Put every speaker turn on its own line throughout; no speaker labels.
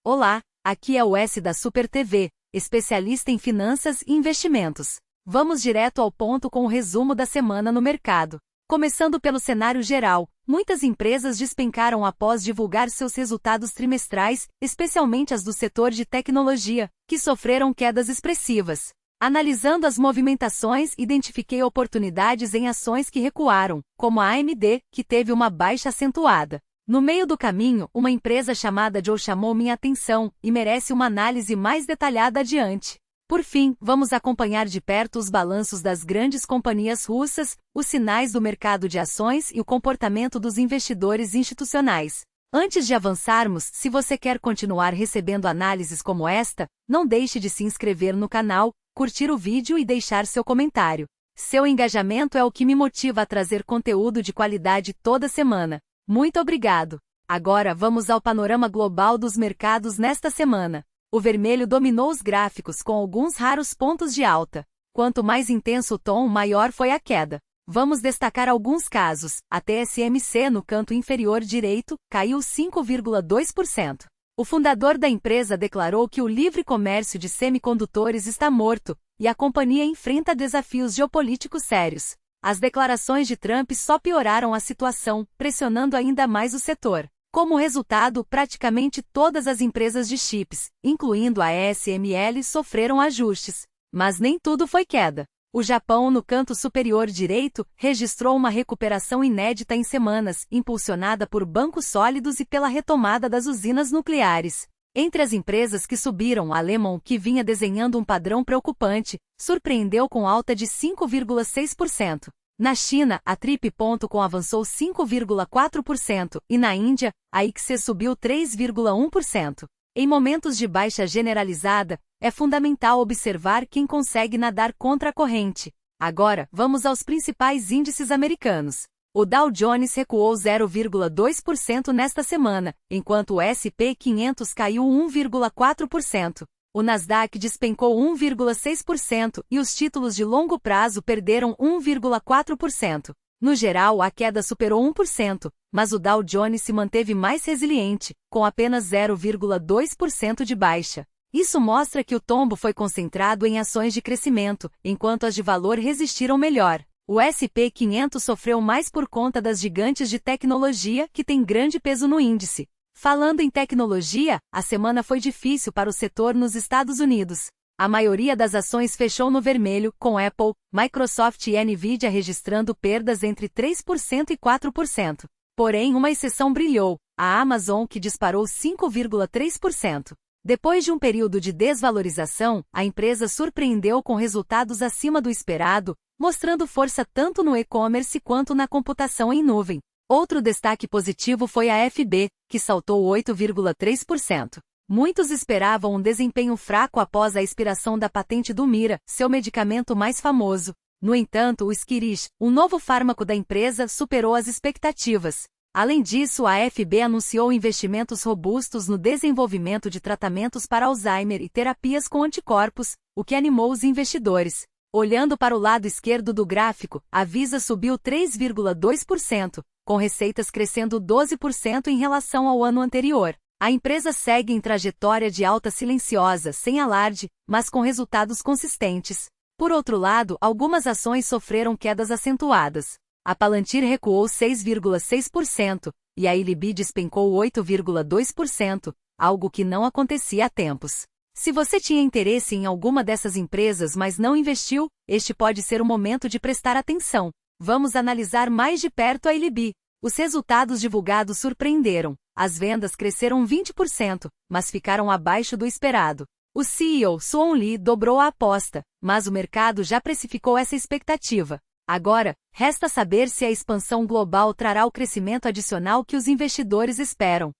Olá, aqui é o S da Super TV, especialista em finanças e investimentos. Vamos direto ao ponto com o resumo da semana no mercado. Começando pelo cenário geral, muitas empresas despencaram após divulgar seus resultados trimestrais, especialmente as do setor de tecnologia, que sofreram quedas expressivas. Analisando as movimentações, identifiquei oportunidades em ações que recuaram, como a AMD, que teve uma baixa acentuada. No meio do caminho, uma empresa chamada Joe chamou minha atenção e merece uma análise mais detalhada adiante. Por fim, vamos acompanhar de perto os balanços das grandes companhias russas, os sinais do mercado de ações e o comportamento dos investidores institucionais. Antes de avançarmos, se você quer continuar recebendo análises como esta, não deixe de se inscrever no canal, curtir o vídeo e deixar seu comentário. Seu engajamento é o que me motiva a trazer conteúdo de qualidade toda semana. Muito obrigado! Agora vamos ao panorama global dos mercados nesta semana. O vermelho dominou os gráficos com alguns raros pontos de alta. Quanto mais intenso o tom, maior foi a queda. Vamos destacar alguns casos. A TSMC no canto inferior direito caiu 5,2%. O fundador da empresa declarou que o livre comércio de semicondutores está morto, e a companhia enfrenta desafios geopolíticos sérios. As declarações de Trump só pioraram a situação, pressionando ainda mais o setor. Como resultado, praticamente todas as empresas de chips, incluindo a ASML, sofreram ajustes. Mas nem tudo foi queda. O Japão, no canto superior direito, registrou uma recuperação inédita em semanas, impulsionada por bancos sólidos e pela retomada das usinas nucleares. Entre as empresas que subiram, a Lemon, que vinha desenhando um padrão preocupante, surpreendeu com alta de 5,6%. Na China, a Trip.com avançou 5,4% e na Índia, a IXC subiu 3,1%. Em momentos de baixa generalizada, é fundamental observar quem consegue nadar contra a corrente. Agora, vamos aos principais índices americanos. O Dow Jones recuou 0,2% nesta semana, enquanto o S&P 500 caiu 1,4%. O Nasdaq despencou 1,6% e os títulos de longo prazo perderam 1,4%. No geral, a queda superou 1%, mas o Dow Jones se manteve mais resiliente, com apenas 0,2% de baixa. Isso mostra que o tombo foi concentrado em ações de crescimento, enquanto as de valor resistiram melhor. O S&P 500 sofreu mais por conta das gigantes de tecnologia, que têm grande peso no índice. Falando em tecnologia, a semana foi difícil para o setor nos Estados Unidos. A maioria das ações fechou no vermelho, com Apple, Microsoft e Nvidia registrando perdas entre 3% e 4%. Porém, uma exceção brilhou, a Amazon, que disparou 5,3%. Depois de um período de desvalorização, a empresa surpreendeu com resultados acima do esperado, mostrando força tanto no e-commerce quanto na computação em nuvem. Outro destaque positivo foi a FB, que saltou 8,3%. Muitos esperavam um desempenho fraco após a expiração da patente do Mira, seu medicamento mais famoso. No entanto, o Skirish, um novo fármaco da empresa, superou as expectativas. Além disso, a FB anunciou investimentos robustos no desenvolvimento de tratamentos para Alzheimer e terapias com anticorpos, o que animou os investidores. Olhando para o lado esquerdo do gráfico, a Visa subiu 3,2%, com receitas crescendo 12% em relação ao ano anterior. A empresa segue em trajetória de alta silenciosa, sem alarde, mas com resultados consistentes. Por outro lado, algumas ações sofreram quedas acentuadas. A Palantir recuou 6,6% e a Illibi despencou 8,2%, algo que não acontecia há tempos. Se você tinha interesse em alguma dessas empresas mas não investiu, este pode ser o momento de prestar atenção. Vamos analisar mais de perto a Illibi. Os resultados divulgados surpreenderam. As vendas cresceram 20%, mas ficaram abaixo do esperado. O CEO, Suon Lee, dobrou a aposta, mas o mercado já precificou essa expectativa. Agora, resta saber se a expansão global trará o crescimento adicional que os investidores esperam.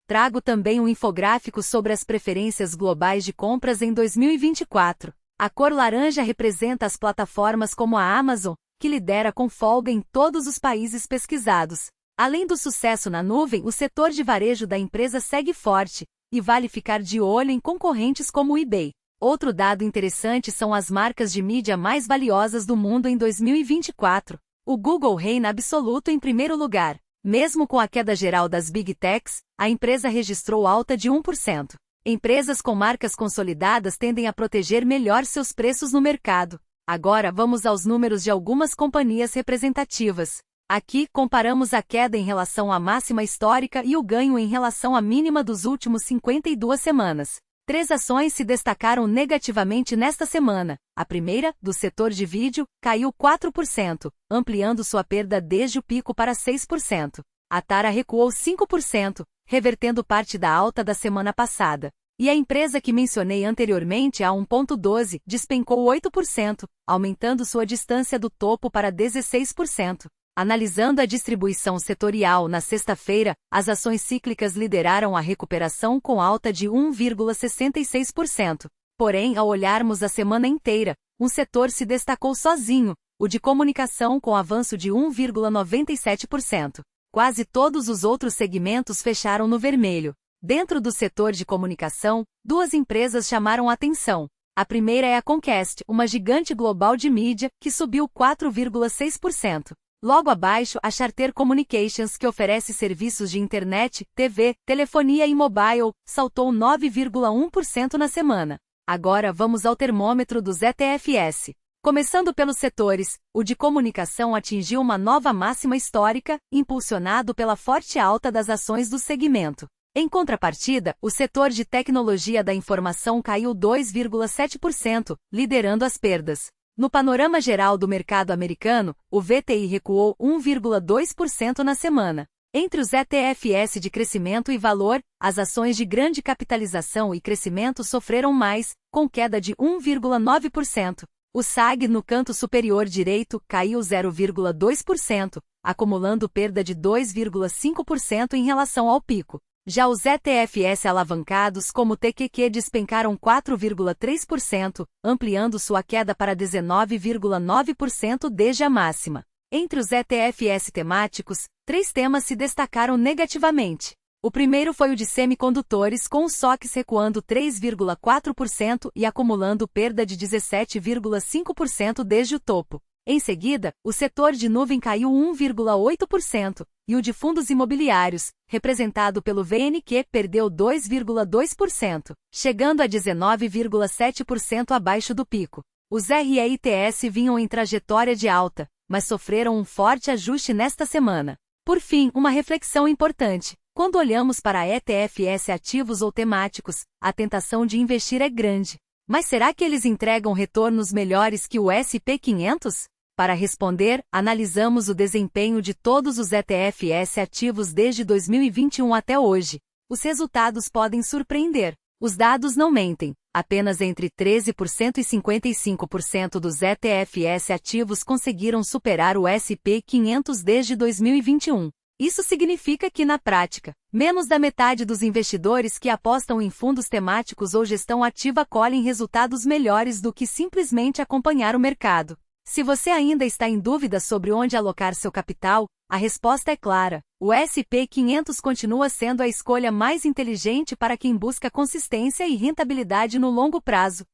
Trago também um infográfico sobre as preferências globais de compras em 2024. A cor laranja representa as plataformas como a Amazon, que lidera com folga em todos os países pesquisados. Além do sucesso na nuvem, o setor de varejo da empresa segue forte, e vale ficar de olho em concorrentes como o eBay. Outro dado interessante são as marcas de mídia mais valiosas do mundo em 2024. O Google reina absoluto em primeiro lugar, Mesmo com a queda geral das Big Techs, a empresa registrou alta de 1%. Empresas com marcas consolidadas tendem a proteger melhor seus preços no mercado. Agora vamos aos números de algumas companhias representativas. Aqui, comparamos a queda em relação à máxima histórica e o ganho em relação à mínima dos últimos 52 semanas. 3 ações se destacaram negativamente nesta semana. A primeira, do setor de vídeo, caiu 4%, ampliando sua perda desde o pico para 6%. A Tara recuou 5%, revertendo parte da alta da semana passada. E a empresa que mencionei anteriormente, a 1.12, despencou 8%, aumentando sua distância do topo para 16%. Analisando a distribuição setorial na sexta-feira, as ações cíclicas lideraram a recuperação com alta de 1,66%. Porém, ao olharmos a semana inteira, um setor se destacou sozinho, o de comunicação com avanço de 1,97%. Quase todos os outros segmentos fecharam no vermelho. Dentro do setor de comunicação, 2 empresas chamaram atenção. A primeira é a Comcast, uma gigante global de mídia, que subiu 4,6%. Logo abaixo, a Charter Communications, que oferece serviços de internet, TV, telefonia e mobile, saltou 9,1% na semana. Agora vamos ao termômetro dos ETFs. Começando pelos setores, o de comunicação atingiu uma nova máxima histórica, impulsionado pela forte alta das ações do segmento. Em contrapartida, o setor de tecnologia da informação caiu 2,7%, liderando as perdas. No panorama geral do mercado americano, o VTI recuou 1,2% na semana. Entre os ETFs de crescimento e valor, as ações de grande capitalização e crescimento sofreram mais, com queda de 1,9%. O SAG no canto superior direito caiu 0,2%, acumulando perda de 2,5% em relação ao pico. Já os ETFs alavancados como o TQQ despencaram 4,3%, ampliando sua queda para 19,9% desde a máxima. Entre os ETFs temáticos, 3 temas se destacaram negativamente. O primeiro foi o de semicondutores, com o SOX recuando 3,4% e acumulando perda de 17,5% desde o topo. Em seguida, o setor de nuvem caiu 1,8%, e o de fundos imobiliários, representado pelo VNQ, perdeu 2,2%, chegando a 19,7% abaixo do pico. Os REITs vinham em trajetória de alta, mas sofreram um forte ajuste nesta semana. Por fim, uma reflexão importante. Quando olhamos para ETFs ativos ou temáticos, a tentação de investir é grande. Mas será que eles entregam retornos melhores que o S&P 500? Para responder, analisamos o desempenho de todos os ETFs ativos desde 2021 até hoje. Os resultados podem surpreender. Os dados não mentem. Apenas entre 13% e 55% dos ETFs ativos conseguiram superar o S&P 500 desde 2021. Isso significa que, na prática, menos da metade dos investidores que apostam em fundos temáticos ou gestão ativa colhem resultados melhores do que simplesmente acompanhar o mercado. Se você ainda está em dúvida sobre onde alocar seu capital, a resposta é clara. O S&P 500 continua sendo a escolha mais inteligente para quem busca consistência e rentabilidade no longo prazo.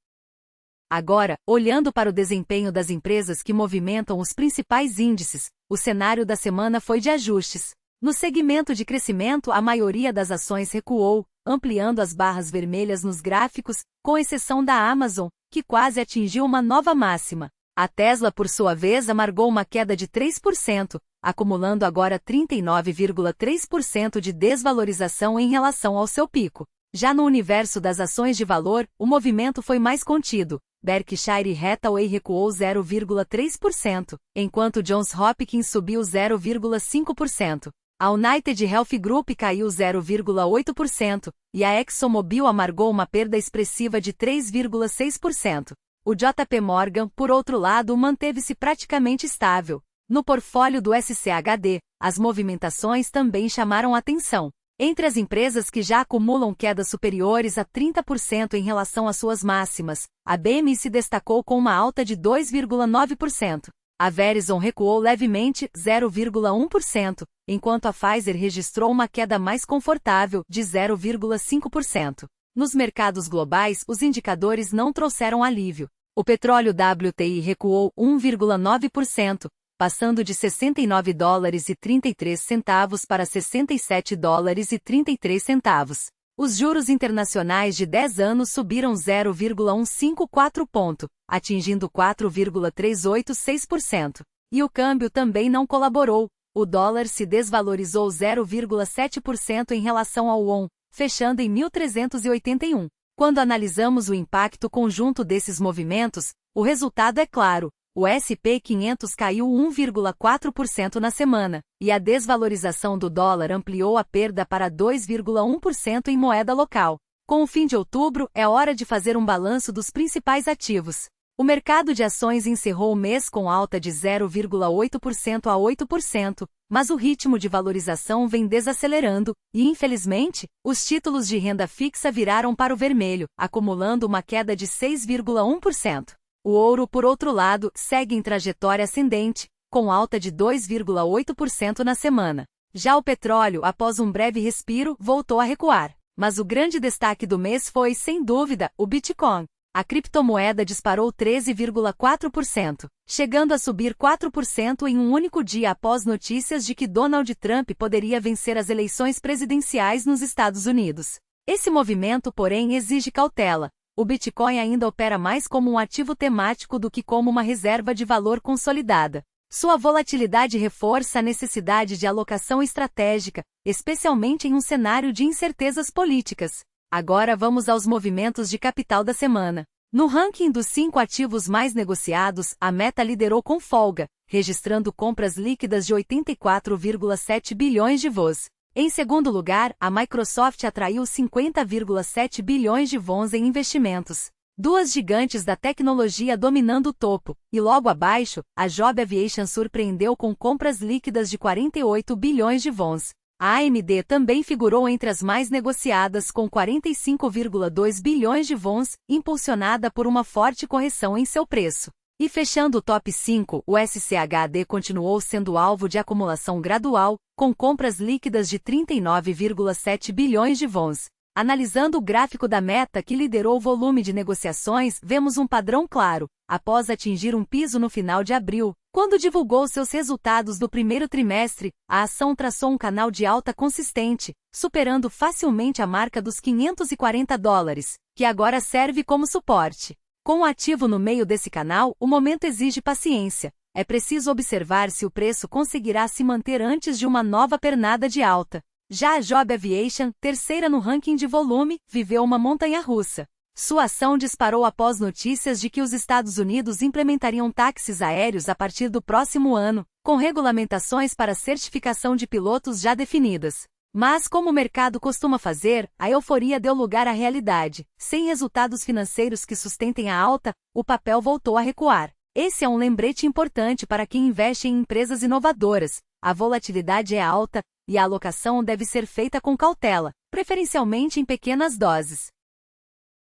Agora, olhando para o desempenho das empresas que movimentam os principais índices, o cenário da semana foi de ajustes. No segmento de crescimento, a maioria das ações recuou, ampliando as barras vermelhas nos gráficos, com exceção da Amazon, que quase atingiu uma nova máxima. A Tesla, por sua vez, amargou uma queda de 3%, acumulando agora 39,3% de desvalorização em relação ao seu pico. Já no universo das ações de valor, o movimento foi mais contido. Berkshire Hathaway recuou 0,3%, enquanto Johns Hopkins subiu 0,5%. A United Health Group caiu 0,8%, e a ExxonMobil amargou uma perda expressiva de 3,6%. O JP Morgan, por outro lado, manteve-se praticamente estável. No portfólio do SCHD, as movimentações também chamaram atenção. Entre as empresas que já acumulam quedas superiores a 30% em relação às suas máximas, a BMI se destacou com uma alta de 2,9%. A Verizon recuou levemente, 0,1%, enquanto a Pfizer registrou uma queda mais confortável, de 0,5%. Nos mercados globais, os indicadores não trouxeram alívio. O petróleo WTI recuou 1,9%, passando de $69,33 para $67,33. Os juros internacionais de 10 anos subiram 0,154 ponto, atingindo 4,386%. E o câmbio também não colaborou. O dólar se desvalorizou 0,7% em relação ao won, fechando em 1.381. Quando analisamos o impacto conjunto desses movimentos, o resultado é claro. O S&P 500 caiu 1,4% na semana, e a desvalorização do dólar ampliou a perda para 2,1% em moeda local. Com o fim de outubro, é hora de fazer um balanço dos principais ativos. O mercado de ações encerrou o mês com alta de 0,8% a 8%, mas o ritmo de valorização vem desacelerando, e infelizmente, os títulos de renda fixa viraram para o vermelho, acumulando uma queda de 6,1%. O ouro, por outro lado, segue em trajetória ascendente, com alta de 2,8% na semana. Já o petróleo, após um breve respiro, voltou a recuar. Mas o grande destaque do mês foi, sem dúvida, o Bitcoin. A criptomoeda disparou 13,4%, chegando a subir 4% em um único dia após notícias de que Donald Trump poderia vencer as eleições presidenciais nos Estados Unidos. Esse movimento, porém, exige cautela. O Bitcoin ainda opera mais como um ativo temático do que como uma reserva de valor consolidada. Sua volatilidade reforça a necessidade de alocação estratégica, especialmente em um cenário de incertezas políticas. Agora vamos aos movimentos de capital da semana. No ranking dos 5 ativos mais negociados, a Meta liderou com folga, registrando compras líquidas de 84,7 bilhões de VOS. Em segundo lugar, a Microsoft atraiu 50,7 bilhões de VONs em investimentos. Duas gigantes da tecnologia dominando o topo, e logo abaixo, a Joby Aviation surpreendeu com compras líquidas de 48 bilhões de VONs. A AMD também figurou entre as mais negociadas com 45,2 bilhões de VONs, impulsionada por uma forte correção em seu preço. E fechando o top 5, o SCHD continuou sendo alvo de acumulação gradual, com compras líquidas de 39,7 bilhões de VONs. Analisando o gráfico da Meta que liderou o volume de negociações, vemos um padrão claro. Após atingir um piso no final de abril, quando divulgou seus resultados do primeiro trimestre, a ação traçou um canal de alta consistente, superando facilmente a marca dos $540, que agora serve como suporte. Com o ativo no meio desse canal, o momento exige paciência. É preciso observar se o preço conseguirá se manter antes de uma nova pernada de alta. Já a Joby Aviation, terceira no ranking de volume, viveu uma montanha-russa. Sua ação disparou após notícias de que os Estados Unidos implementariam táxis aéreos a partir do próximo ano, com regulamentações para certificação de pilotos já definidas. Mas, como o mercado costuma fazer, a euforia deu lugar à realidade. Sem resultados financeiros que sustentem a alta, o papel voltou a recuar. Esse é um lembrete importante para quem investe em empresas inovadoras. A volatilidade é alta, e a alocação deve ser feita com cautela, preferencialmente em pequenas doses.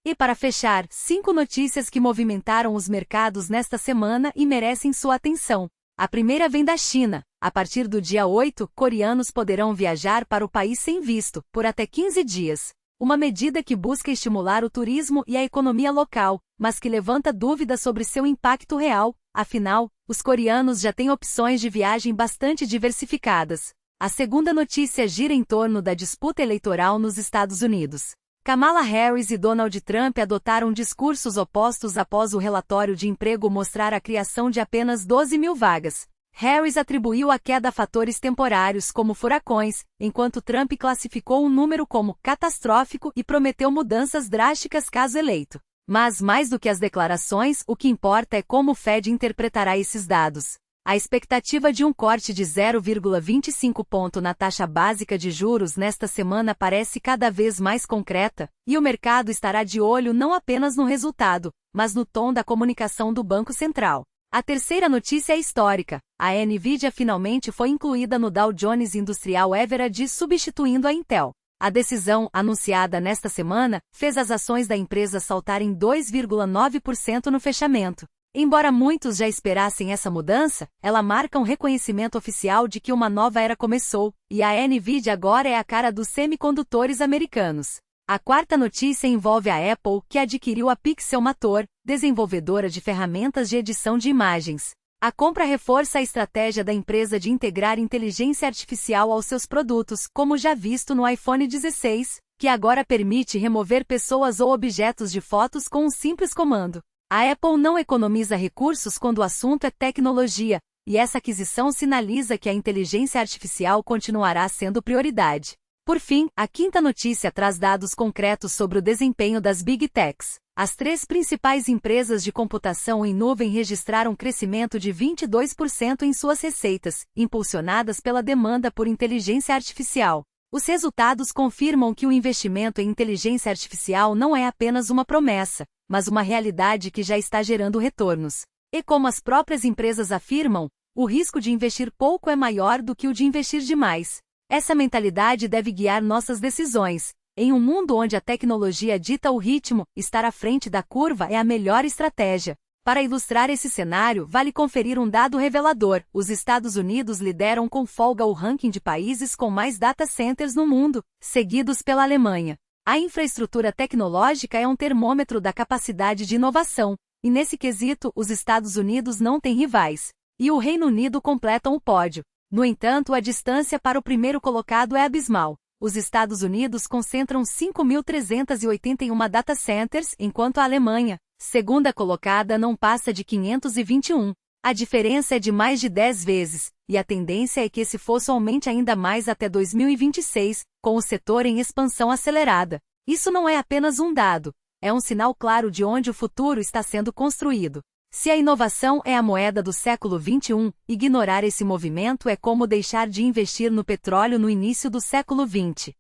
E para fechar, 5 notícias que movimentaram os mercados nesta semana e merecem sua atenção. A primeira vem da China. A partir do dia 8, coreanos poderão viajar para o país sem visto, por até 15 dias. Uma medida que busca estimular o turismo e a economia local, mas que levanta dúvidas sobre seu impacto real. Afinal, os coreanos já têm opções de viagem bastante diversificadas. A segunda notícia gira em torno da disputa eleitoral nos Estados Unidos. Kamala Harris e Donald Trump adotaram discursos opostos após o relatório de emprego mostrar a criação de apenas 12 mil vagas. Harris atribuiu a queda a fatores temporários como furacões, enquanto Trump classificou o número como catastrófico e prometeu mudanças drásticas caso eleito. Mas, mais do que as declarações, o que importa é como o Fed interpretará esses dados. A expectativa de um corte de 0,25 ponto na taxa básica de juros nesta semana parece cada vez mais concreta, e o mercado estará de olho não apenas no resultado, mas no tom da comunicação do Banco Central. A terceira notícia é histórica. A Nvidia finalmente foi incluída no Dow Jones Industrial Average, substituindo a Intel. A decisão, anunciada nesta semana, fez as ações da empresa saltarem 2,9% no fechamento. Embora muitos já esperassem essa mudança, ela marca um reconhecimento oficial de que uma nova era começou, e a Nvidia agora é a cara dos semicondutores americanos. A quarta notícia envolve a Apple, que adquiriu a Pixelmator, desenvolvedora de ferramentas de edição de imagens. A compra reforça a estratégia da empresa de integrar inteligência artificial aos seus produtos, como já visto no iPhone 16, que agora permite remover pessoas ou objetos de fotos com um simples comando. A Apple não economiza recursos quando o assunto é tecnologia, e essa aquisição sinaliza que a inteligência artificial continuará sendo prioridade. Por fim, a quinta notícia traz dados concretos sobre o desempenho das Big Techs. As 3 principais empresas de computação em nuvem registraram crescimento de 22% em suas receitas, impulsionadas pela demanda por inteligência artificial. Os resultados confirmam que o investimento em inteligência artificial não é apenas uma promessa, mas uma realidade que já está gerando retornos. E como as próprias empresas afirmam, o risco de investir pouco é maior do que o de investir demais. Essa mentalidade deve guiar nossas decisões. Em um mundo onde a tecnologia dita o ritmo, estar à frente da curva é a melhor estratégia. Para ilustrar esse cenário, vale conferir um dado revelador. Os Estados Unidos lideram com folga o ranking de países com mais data centers no mundo, seguidos pela Alemanha. A infraestrutura tecnológica é um termômetro da capacidade de inovação, e nesse quesito, os Estados Unidos não têm rivais. E o Reino Unido completam o pódio. No entanto, a distância para o primeiro colocado é abismal. Os Estados Unidos concentram 5.381 data centers, enquanto a Alemanha, segunda colocada, não passa de 521. A diferença é de mais de 10 vezes, e a tendência é que esse fosso aumente ainda mais até 2026, com o setor em expansão acelerada. Isso não é apenas um dado, é um sinal claro de onde o futuro está sendo construído. Se a inovação é a moeda do século XXI, ignorar esse movimento é como deixar de investir no petróleo no início do século XX.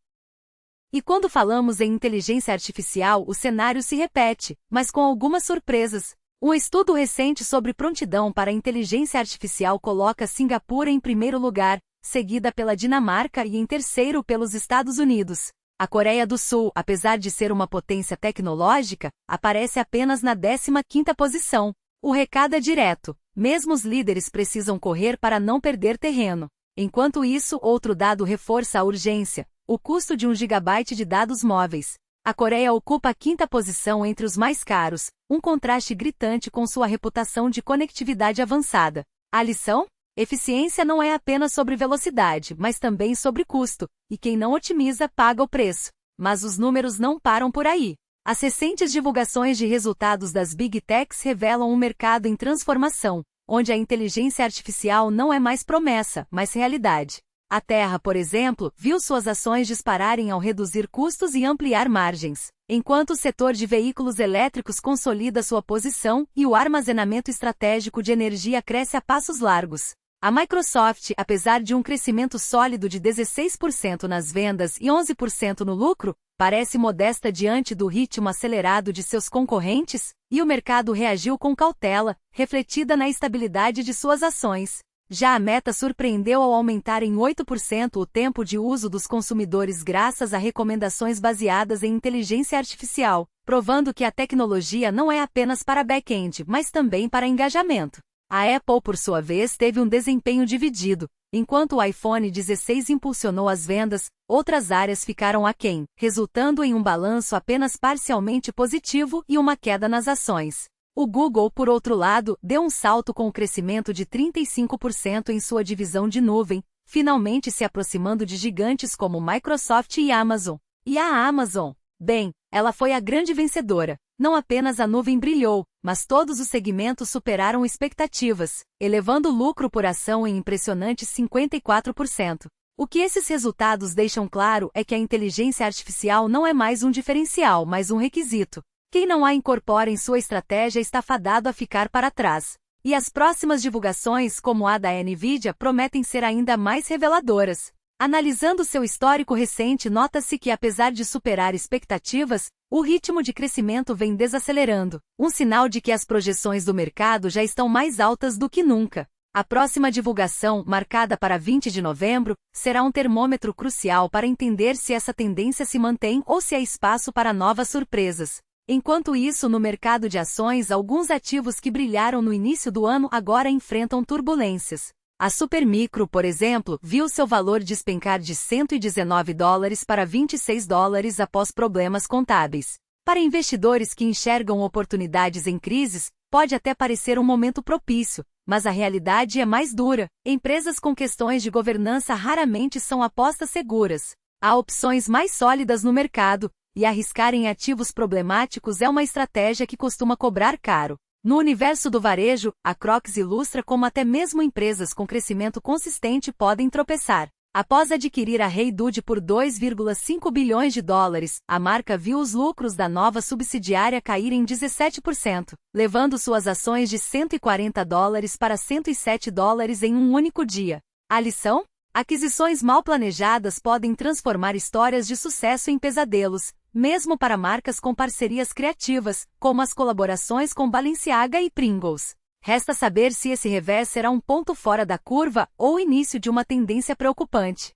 E quando falamos em inteligência artificial, o cenário se repete, mas com algumas surpresas. Um estudo recente sobre prontidão para a inteligência artificial coloca Singapura em primeiro lugar, seguida pela Dinamarca e em terceiro pelos Estados Unidos. A Coreia do Sul, apesar de ser uma potência tecnológica, aparece apenas na 15ª posição. O recado é direto, mesmo os líderes precisam correr para não perder terreno. Enquanto isso, outro dado reforça a urgência: o custo de 1 GB de dados móveis. A Coreia ocupa a 5ª posição entre os mais caros, um contraste gritante com sua reputação de conectividade avançada. A lição? Eficiência não é apenas sobre velocidade, mas também sobre custo, e quem não otimiza paga o preço. Mas os números não param por aí. As recentes divulgações de resultados das Big Techs revelam um mercado em transformação, onde a inteligência artificial não é mais promessa, mas realidade. A Terra, por exemplo, viu suas ações dispararem ao reduzir custos e ampliar margens, enquanto o setor de veículos elétricos consolida sua posição e o armazenamento estratégico de energia cresce a passos largos. A Microsoft, apesar de um crescimento sólido de 16% nas vendas e 11% no lucro, parece modesta diante do ritmo acelerado de seus concorrentes, e o mercado reagiu com cautela, refletida na estabilidade de suas ações. Já a Meta surpreendeu ao aumentar em 8% o tempo de uso dos consumidores graças a recomendações baseadas em inteligência artificial, provando que a tecnologia não é apenas para back-end, mas também para engajamento. A Apple, por sua vez, teve um desempenho dividido. Enquanto o iPhone 16 impulsionou as vendas, outras áreas ficaram aquém, resultando em um balanço apenas parcialmente positivo e uma queda nas ações. O Google, por outro lado, deu um salto com o crescimento de 35% em sua divisão de nuvem, finalmente se aproximando de gigantes como Microsoft e Amazon. E a Amazon? Bem, ela foi a grande vencedora. Não apenas a nuvem brilhou, mas todos os segmentos superaram expectativas, elevando o lucro por ação em impressionantes 54%. O que esses resultados deixam claro é que a inteligência artificial não é mais um diferencial, mas um requisito. Quem não a incorpora em sua estratégia está fadado a ficar para trás. E as próximas divulgações, como a da Nvidia, prometem ser ainda mais reveladoras. Analisando seu histórico recente, nota-se que, apesar de superar expectativas, o ritmo de crescimento vem desacelerando, um sinal de que as projeções do mercado já estão mais altas do que nunca. A próxima divulgação, marcada para 20 de novembro, será um termômetro crucial para entender se essa tendência se mantém ou se há espaço para novas surpresas. Enquanto isso, no mercado de ações, alguns ativos que brilharam no início do ano agora enfrentam turbulências. A Supermicro, por exemplo, viu seu valor despencar de $119 para $26 após problemas contábeis. Para investidores que enxergam oportunidades em crises, Pode até parecer um momento propício, mas a realidade é mais dura. Empresas com questões de governança raramente são apostas seguras. Há opções mais sólidas no mercado, e arriscar em ativos problemáticos é uma estratégia que costuma cobrar caro. No universo do varejo, a Crocs ilustra como até mesmo empresas com crescimento consistente podem tropeçar. Após adquirir a Hey Dude por 2,5 bilhões de dólares, a marca viu os lucros da nova subsidiária caírem 17%, levando suas ações de $140 para $107 em um único dia. A lição? Aquisições mal planejadas podem transformar histórias de sucesso em pesadelos, mesmo para marcas com parcerias criativas, como as colaborações com Balenciaga e Pringles. Resta saber se esse revés será um ponto fora da curva ou o início de uma tendência preocupante.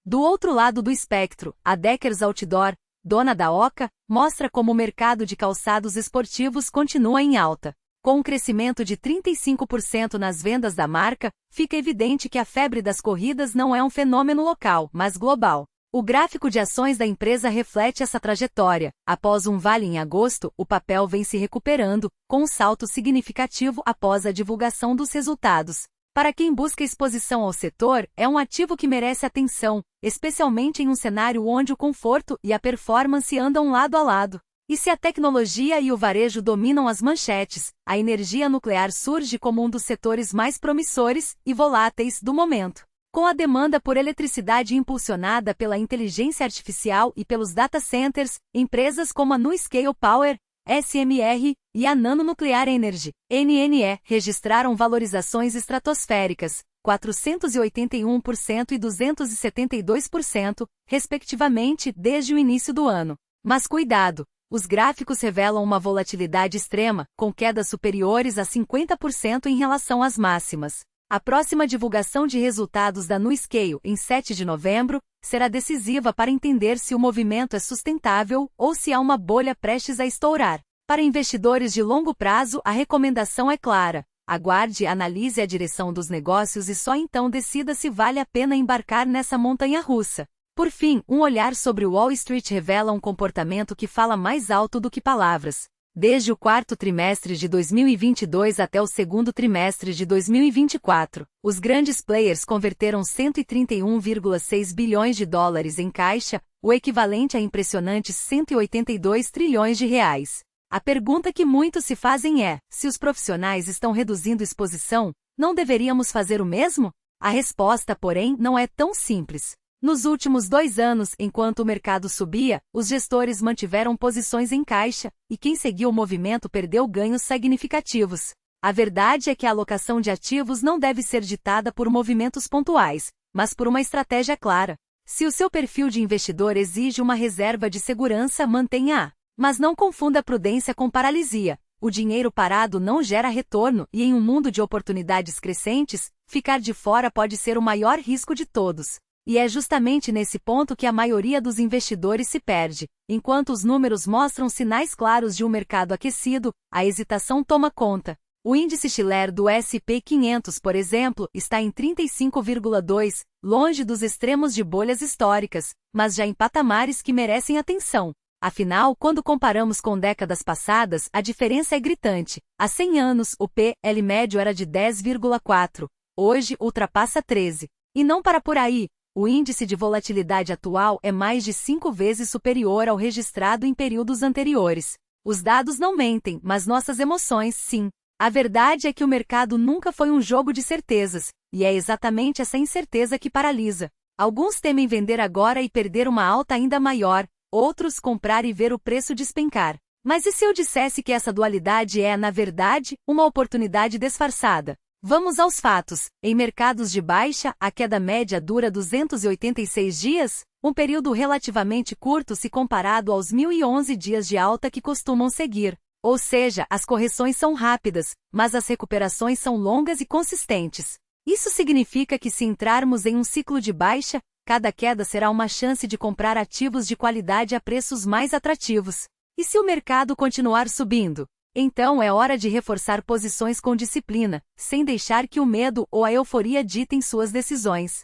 Do outro lado do espectro, a Deckers Outdoor, dona da Oca, mostra como o mercado de calçados esportivos continua em alta. Com um crescimento de 35% nas vendas da marca, fica evidente que a febre das corridas não é um fenômeno local, mas global. O gráfico de ações da empresa reflete essa trajetória. Após um vale em agosto, o papel vem se recuperando, com um salto significativo após a divulgação dos resultados. Para quem busca exposição ao setor, é um ativo que merece atenção, especialmente em um cenário onde o conforto e a performance andam lado a lado. E se a tecnologia e o varejo dominam as manchetes, a energia nuclear surge como um dos setores mais promissores e voláteis do momento. Com a demanda por eletricidade impulsionada pela inteligência artificial e pelos data centers, empresas como a NuScale Power, SMR, e a Nano Nuclear Energy, NNE, registraram valorizações estratosféricas, 481% e 272%, respectivamente, desde o início do ano. Mas cuidado! Os gráficos revelam uma volatilidade extrema, com quedas superiores a 50% em relação às máximas. A próxima divulgação de resultados da NuScale, em 7 de novembro, será decisiva para entender se o movimento é sustentável ou se há uma bolha prestes a estourar. Para investidores de longo prazo, a recomendação é clara. Aguarde, analise a direção dos negócios e só então decida se vale a pena embarcar nessa montanha-russa. Por fim, um olhar sobre o Wall Street revela um comportamento que fala mais alto do que palavras. Desde o quarto trimestre de 2022 até o segundo trimestre de 2024, os grandes players converteram 131,6 bilhões de dólares em caixa, o equivalente a impressionantes 182 trilhões de reais. A pergunta que muitos se fazem é: se os profissionais estão reduzindo exposição, não deveríamos fazer o mesmo? A resposta, porém, não é tão simples. Nos últimos 2 anos, enquanto o mercado subia, os gestores mantiveram posições em caixa, e quem seguiu o movimento perdeu ganhos significativos. A verdade é que a alocação de ativos não deve ser ditada por movimentos pontuais, mas por uma estratégia clara. Se o seu perfil de investidor exige uma reserva de segurança, mantenha-a. Mas não confunda prudência com paralisia. O dinheiro parado não gera retorno e em um mundo de oportunidades crescentes, ficar de fora pode ser o maior risco de todos. E é justamente nesse ponto que a maioria dos investidores se perde. Enquanto os números mostram sinais claros de um mercado aquecido, a hesitação toma conta. O índice Shiller do S&P 500, por exemplo, está em 35,2, longe dos extremos de bolhas históricas, mas já em patamares que merecem atenção. Afinal, quando comparamos com décadas passadas, a diferença é gritante. Há 100 anos, o P/L médio era de 10,4. Hoje, ultrapassa 13. E não para por aí. O índice de volatilidade atual é mais de 5 vezes superior ao registrado em períodos anteriores. Os dados não mentem, mas nossas emoções, sim. A verdade é que o mercado nunca foi um jogo de certezas, e é exatamente essa incerteza que paralisa. Alguns temem vender agora e perder uma alta ainda maior, outros comprar e ver o preço despencar. Mas e se eu dissesse que essa dualidade é, na verdade, uma oportunidade disfarçada? Vamos aos fatos. Em mercados de baixa, a queda média dura 286 dias, um período relativamente curto se comparado aos 1.011 dias de alta que costumam seguir. Ou seja, as correções são rápidas, mas as recuperações são longas e consistentes. Isso significa que se entrarmos em um ciclo de baixa, cada queda será uma chance de comprar ativos de qualidade a preços mais atrativos. E se o mercado continuar subindo? Então é hora de reforçar posições com disciplina, sem deixar que o medo ou a euforia ditem suas decisões.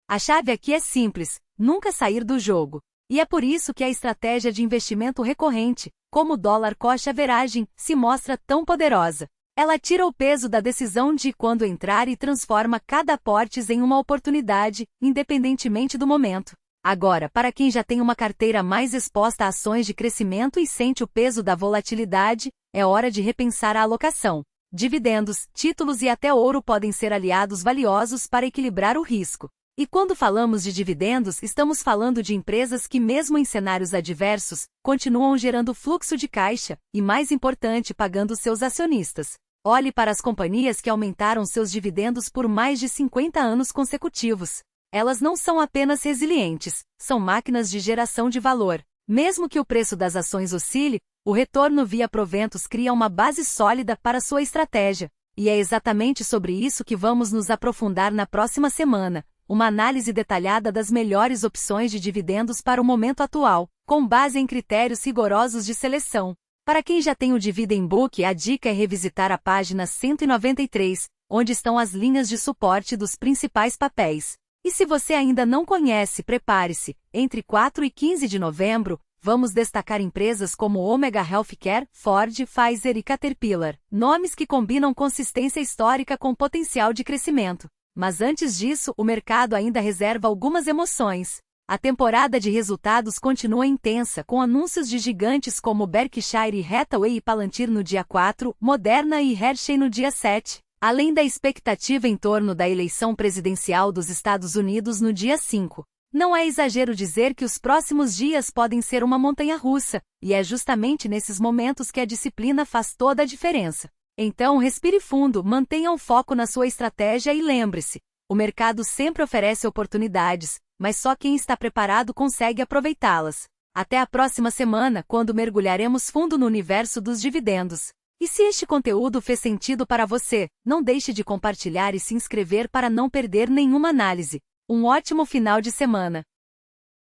A chave aqui é simples: nunca sair do jogo. E é por isso que a estratégia de investimento recorrente, como o dólar cost averaging se mostra tão poderosa. Ela tira o peso da decisão de quando entrar e transforma cada aporte em uma oportunidade, independentemente do momento. Agora, para quem já tem uma carteira mais exposta a ações de crescimento e sente o peso da volatilidade, é hora de repensar a alocação. Dividendos, títulos e até ouro podem ser aliados valiosos para equilibrar o risco. E quando falamos de dividendos, estamos falando de empresas que, mesmo em cenários adversos, continuam gerando fluxo de caixa e, mais importante, pagando seus acionistas. Olhe para as companhias que aumentaram seus dividendos por mais de 50 anos consecutivos. Elas não são apenas resilientes, são máquinas de geração de valor. Mesmo que o preço das ações oscile, o retorno via proventos cria uma base sólida para sua estratégia. E é exatamente sobre isso que vamos nos aprofundar na próxima semana. Uma análise detalhada das melhores opções de dividendos para o momento atual, com base em critérios rigorosos de seleção. Para quem já tem o Dividend Book, a dica é revisitar a página 193, onde estão as linhas de suporte dos principais papéis. E se você ainda não conhece, prepare-se. Entre 4 e 15 de novembro, vamos destacar empresas como Omega Healthcare, Ford, Pfizer e Caterpillar. Nomes que combinam consistência histórica com potencial de crescimento. Mas antes disso, o mercado ainda reserva algumas emoções. A temporada de resultados continua intensa, com anúncios de gigantes como Berkshire Hathaway e Palantir no dia 4, Moderna e Hershey no dia 7, além da expectativa em torno da eleição presidencial dos Estados Unidos no dia 5. Não é exagero dizer que os próximos dias podem ser uma montanha-russa, e é justamente nesses momentos que a disciplina faz toda a diferença. Então, respire fundo, mantenha o foco na sua estratégia e lembre-se, o mercado sempre oferece oportunidades, mas só quem está preparado consegue aproveitá-las. Até a próxima semana, quando mergulharemos fundo no universo dos dividendos. E se este conteúdo fez sentido para você, não deixe de compartilhar e se inscrever para não perder nenhuma análise. Um ótimo final de semana!